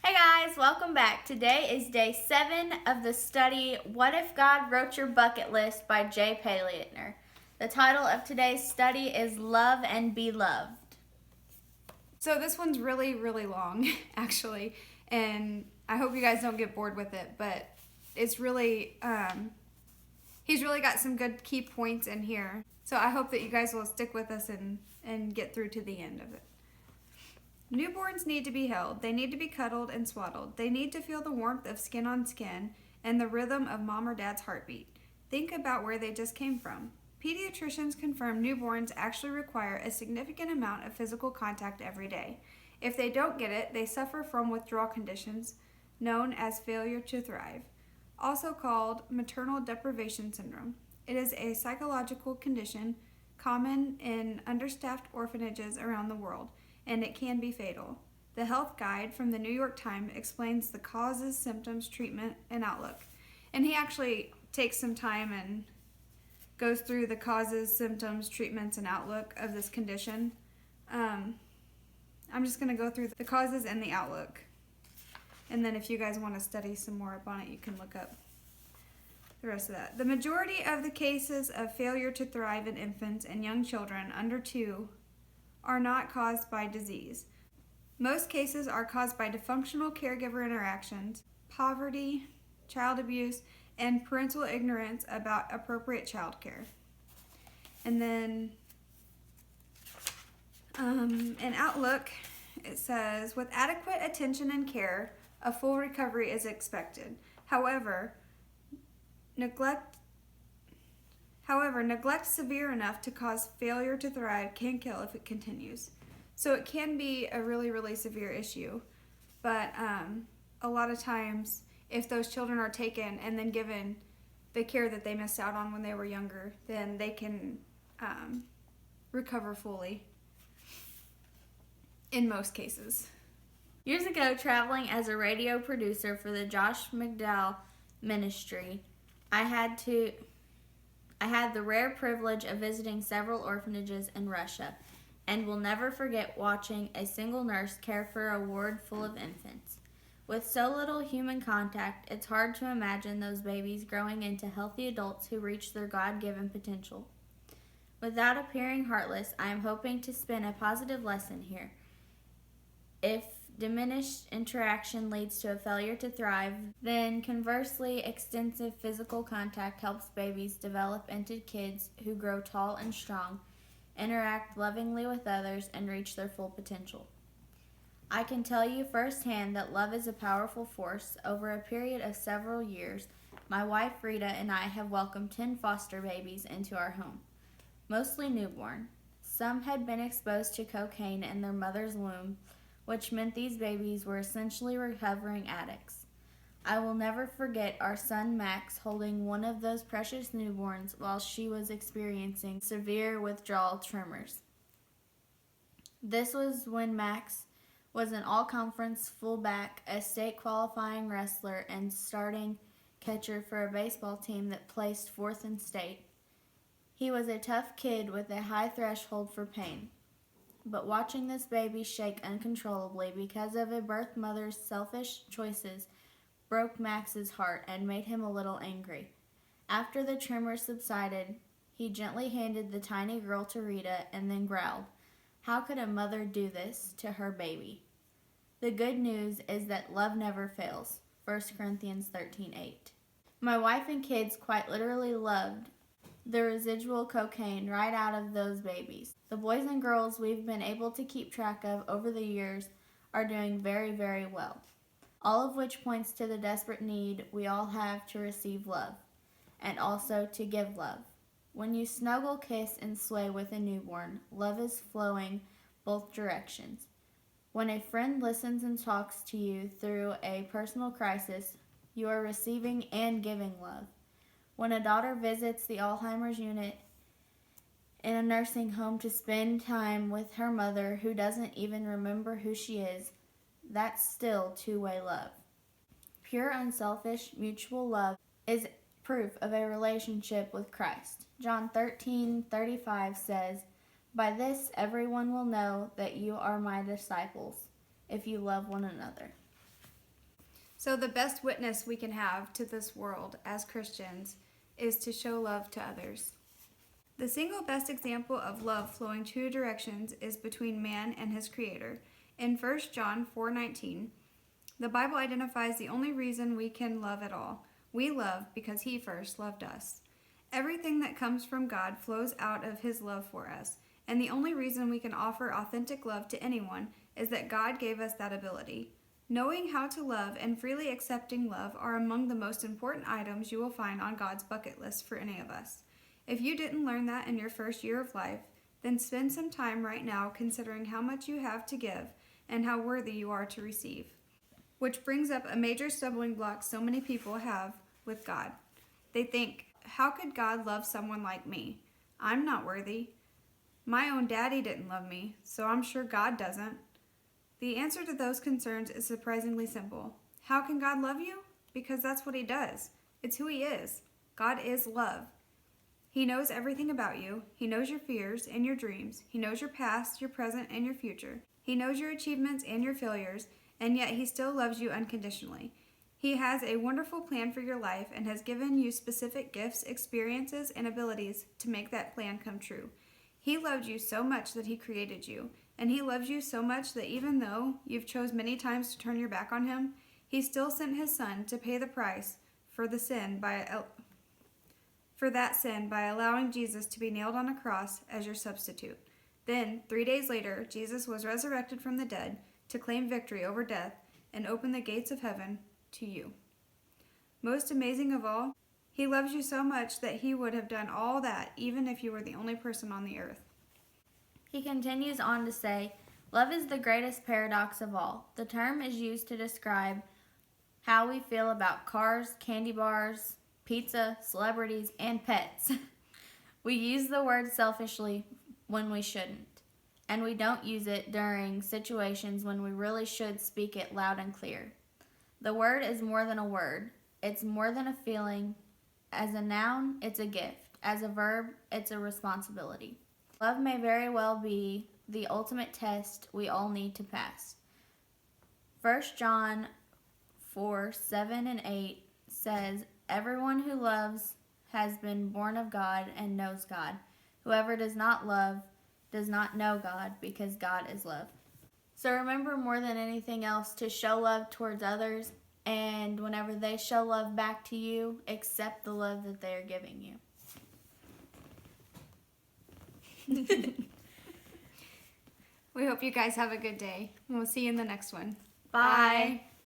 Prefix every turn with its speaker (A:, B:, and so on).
A: Hey guys, welcome back. Today is day 7 of the study, What If God Wrote Your Bucket List by Jay Payleitner. The title of today's study is Love and Be Loved.
B: So this one's really, really long, actually, and I hope you guys don't get bored with it, but it's really, he's really got some good key points in here. So I hope that you guys will stick with us and get through to the end of it. Newborns need to be held. They need to be cuddled and swaddled. They need to feel the warmth of skin on skin and the rhythm of mom or dad's heartbeat. Think about where they just came from. Pediatricians confirm newborns actually require a significant amount of physical contact every day. If they don't get it, they suffer from withdrawal conditions known as failure to thrive, also called maternal deprivation syndrome. It is a psychological condition common in understaffed orphanages around the world, and it can be fatal. The Health Guide from the New York Times explains the causes, symptoms, treatment, and outlook. And he actually takes some time and goes through the causes, symptoms, treatments, and outlook of this condition. I'm just going to go through the causes and the outlook. And then if you guys want to study some more up on it, you can look up the rest of that. The majority of the cases of failure to thrive in infants and young children under 2 are not caused by disease. Most cases are caused by dysfunctional caregiver interactions, poverty, child abuse, and parental ignorance about appropriate child care. And then in Outlook, it says, with adequate attention and care, a full recovery is expected. However, neglect severe enough to cause failure to thrive can kill if it continues. So it can be a really, really severe issue. But a lot of times, if those children are taken and then given the care that they missed out on when they were younger, then they can recover fully in most cases.
A: Years ago, traveling as a radio producer for the Josh McDowell Ministry, I had the rare privilege of visiting several orphanages in Russia, and will never forget watching a single nurse care for a ward full of infants. With so little human contact, it's hard to imagine those babies growing into healthy adults who reach their God-given potential. Without appearing heartless, I am hoping to spin a positive lesson here. If diminished interaction leads to a failure to thrive, then conversely, extensive physical contact helps babies develop into kids who grow tall and strong, interact lovingly with others, and reach their full potential. I can tell you firsthand that love is a powerful force. Over a period of several years, my wife Rita and I have welcomed 10 foster babies into our home, mostly newborn. Some had been exposed to cocaine in their mother's womb, which meant these babies were essentially recovering addicts. I will never forget our son Max holding one of those precious newborns while she was experiencing severe withdrawal tremors. This was when Max was an all-conference fullback, a state qualifying wrestler, and starting catcher for a baseball team that placed 4th in state. He was a tough kid with a high threshold for pain. But watching this baby shake uncontrollably because of a birth mother's selfish choices broke Max's heart and made him a little angry. After the tremors subsided, he gently handed the tiny girl to Rita and then growled, "How could a mother do this to her baby?" The good news is that love never fails. 1 Corinthians 13:8. My wife and kids quite literally loved the residual cocaine right out of those babies. The boys and girls we've been able to keep track of over the years are doing very, very well. All of which points to the desperate need we all have to receive love, and also to give love. When you snuggle, kiss, and sway with a newborn, love is flowing both directions. When a friend listens and talks to you through a personal crisis, you are receiving and giving love. When a daughter visits the Alzheimer's unit in a nursing home to spend time with her mother who doesn't even remember who she is, that's still two-way love. Pure, unselfish, mutual love is proof of a relationship with Christ. John 13:35 says, "By this everyone will know that you are my disciples, if you love one another."
B: So the best witness we can have to this world as Christians is to show love to others. The single best example of love flowing two directions is between man and his Creator. In 1 John 4:19, the Bible identifies the only reason we can love at all. We love because He first loved us. Everything that comes from God flows out of His love for us, and the only reason we can offer authentic love to anyone is that God gave us that ability. Knowing how to love and freely accepting love are among the most important items you will find on God's bucket list for any of us. If you didn't learn that in your first year of life, then spend some time right now considering how much you have to give and how worthy you are to receive. Which brings up a major stumbling block so many people have with God. They think, how could God love someone like me? I'm not worthy. My own daddy didn't love me, so I'm sure God doesn't. The answer to those concerns is surprisingly simple. How can God love you? Because that's what He does. It's who He is. God is love. He knows everything about you. He knows your fears and your dreams. He knows your past, your present, and your future. He knows your achievements and your failures, and yet He still loves you unconditionally. He has a wonderful plan for your life and has given you specific gifts, experiences, and abilities to make that plan come true. He loved you so much that He created you, and He loves you so much that even though you've chose many times to turn your back on Him, He still sent His Son to pay the price for that sin by allowing Jesus to be nailed on a cross as your substitute. Then, 3 days later, Jesus was resurrected from the dead to claim victory over death and open the gates of heaven to you. Most amazing of all, He loves you so much that He would have done all that even if you were the only person on the earth.
A: He continues on to say, love is the greatest paradox of all. The term is used to describe how we feel about cars, candy bars, pizza, celebrities, and pets. We use the word selfishly when we shouldn't, and we don't use it during situations when we really should speak it loud and clear. The word is more than a word. It's more than a feeling. As a noun, it's a gift. As a verb, it's a responsibility. Love may very well be the ultimate test we all need to pass. 1 John 4:7-8 says, everyone who loves has been born of God and knows God. Whoever does not love does not know God, because God is love. So remember, more than anything else, to show love towards others, and whenever they show love back to you, accept the love that they are giving you.
B: We hope you guys have a good day. We'll see you in the next one.
A: Bye.